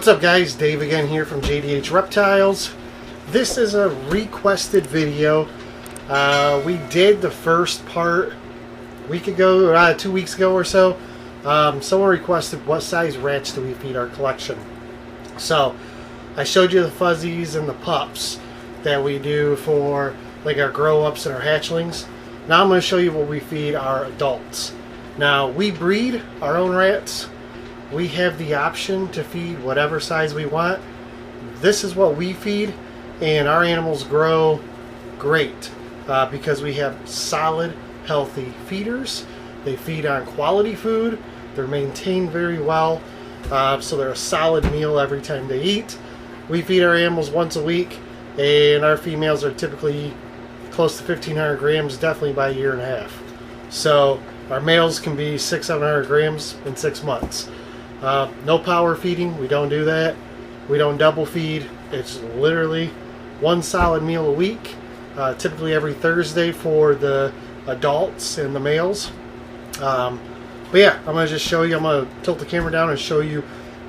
What's up guys, Dave again here from JDH Reptiles. This is a requested video. We did the first part a week ago, 2 weeks ago or so. Someone requested what size rats do we feed our collection. So I showed you the fuzzies and the pups that we do for like our grow-ups and our hatchlings. Now I'm going to show you what we feed our adults. Now we breed our own rats. We have the option to feed whatever size we want. This is what we feed, and our animals grow great because we have solid, healthy feeders. They feed on quality food. They're maintained very well, so they're a solid meal every time they eat. We feed our animals once a week, and our females are typically close to 1,500 grams, definitely by a year and a half. So our males can be 600-700 grams in 6 months. No power feeding, we don't do that. We don't double feed. It's literally one solid meal a week, typically every Thursday for the adults and the males. But yeah, I'm going to just show you, I'm going to tilt the camera down and show you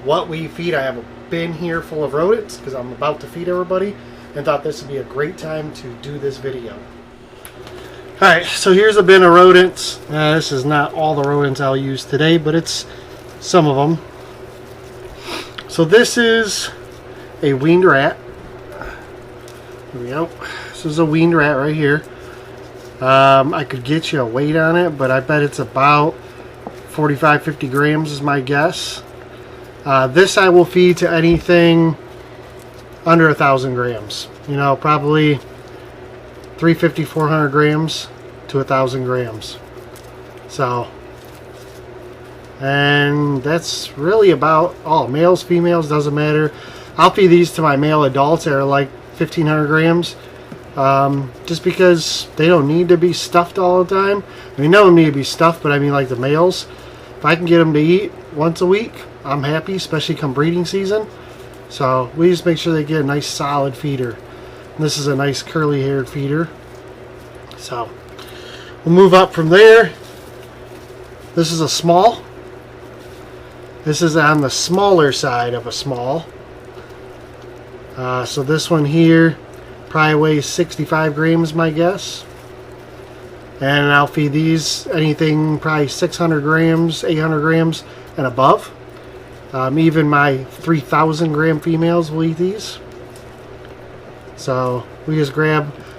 what we feed. I have a bin here full of rodents because I'm about to feed everybody and thought this would be a great time to do this video. Alright, so here's a bin of rodents. This is not all the rodents I'll use today, but it's some of them. So this is a weaned rat. Here we go. This is a weaned rat right here. I could get you a weight on it, but I bet it's about 45-50 grams is my guess. This I will feed to anything under 1,000 grams. You know, probably 350-400 grams to 1,000 grams. So, and that's really about all. Males, females, doesn't matter. I'll feed these to my male adults that are like 1,500 grams. Just because they don't need to be stuffed all the time. I mean, none of them need to be stuffed, but I mean like the males. If I can get them to eat once a week, I'm happy, especially come breeding season. So we just make sure they get a nice solid feeder. And this is a nice curly haired feeder. So we'll move up from there. This is a small. This is on the smaller side of a small. So this one here probably weighs 65 grams, my guess. And I'll feed these anything probably 600 grams, 800 grams and above. Even my 3,000 gram females will eat these. So we just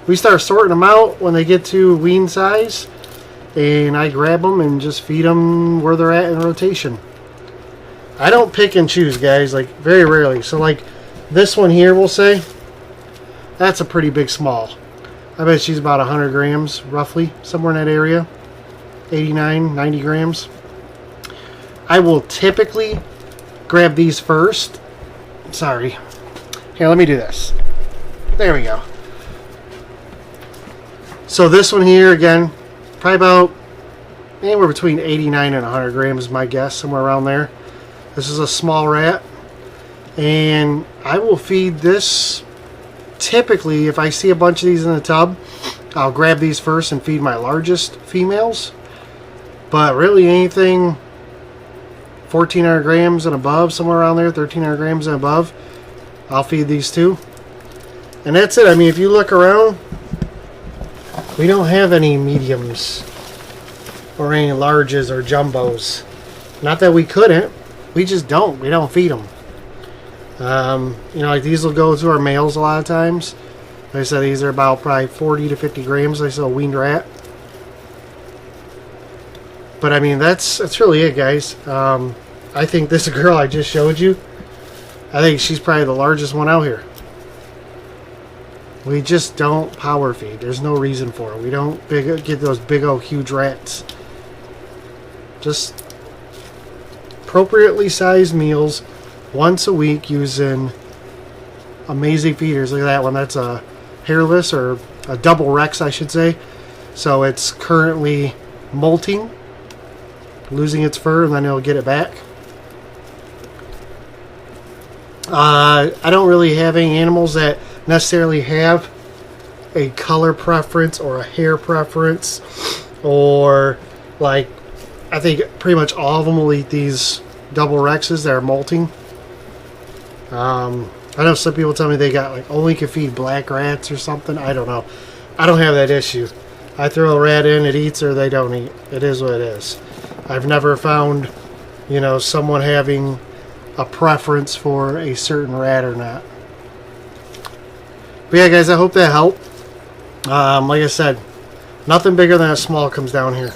we start sorting them out when they get to wean size. And I grab them and just feed them where they're at in rotation. I don't pick and choose, guys, like very rarely. So like this one here, we'll say, that's a pretty big small. I bet she's about 100 grams, roughly, somewhere in that area. 89, 90 grams. I will typically grab these first. Sorry. Here, let me do this. There we go. So this one here, again, probably about anywhere between 89 and 100 grams, my guess, somewhere around there. This is a small rat, and I will feed this. Typically, if I see a bunch of these in the tub, I'll grab these first and feed my largest females. But really anything 1,400 grams and above, somewhere around there, 1,300 grams and above, I'll feed these too. And that's it. I mean, if you look around, we don't have any mediums or any larges or jumbos. Not that we couldn't. We just don't. We don't feed them. You know, like these will go to our males a lot of times. Like I said, these are about probably 40 to 50 grams. Like I said, a weaned rat. But I mean, that's really it, guys. I think this girl I just showed you, I think she's probably the largest one out here. We just don't power feed. There's no reason for it. We don't get those big old huge rats. Just appropriately sized meals once a week using amazing feeders. Look at that one. That's a hairless, or a double Rex, I should say. So it's currently molting, losing its fur, and then it'll get it back. I don't really have any animals that necessarily have a color preference or a hair preference, or like, I think pretty much all of them will eat these double Rexes that are molting. I know some people tell me they got like only can feed black rats or something. I don't know. I don't have that issue. I throw a rat in, it eats or they don't eat. It is what it is. I've never found, you know, someone having a preference for a certain rat or not. But yeah, guys, I hope that helped. Like I said, nothing bigger than a small comes down here.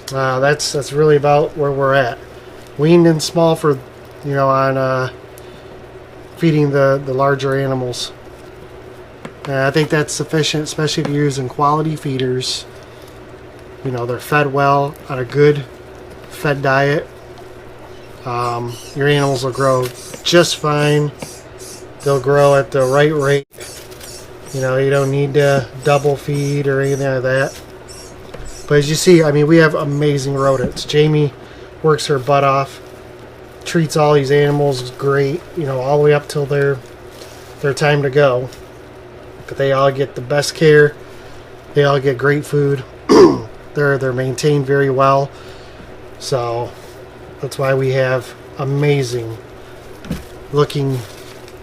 That's really about where we're at. Weaned and small for, you know, on feeding the larger animals. I think that's sufficient, especially if you're using quality feeders. You know, they're fed well on a good fed diet. Your animals will grow just fine. They'll grow at the right rate. You know, you don't need to double feed or anything like that. But as you see, I mean, we have amazing rodents. Jamie works her butt off, treats all these animals great, you know, all the way up till their time to go. But they all get the best care. They all get great food. They're maintained very well. So that's why we have amazing looking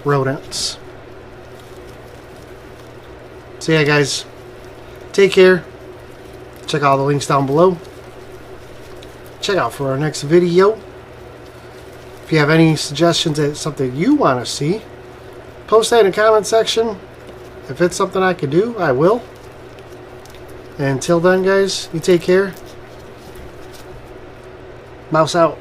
rodents. So yeah, guys, take care. Check out all the links down below. Check out for our next video. If you have any suggestions that something you want to see, post that in the comment section. If it's something I could do, I will. And until then, guys, you take care. Mouse out.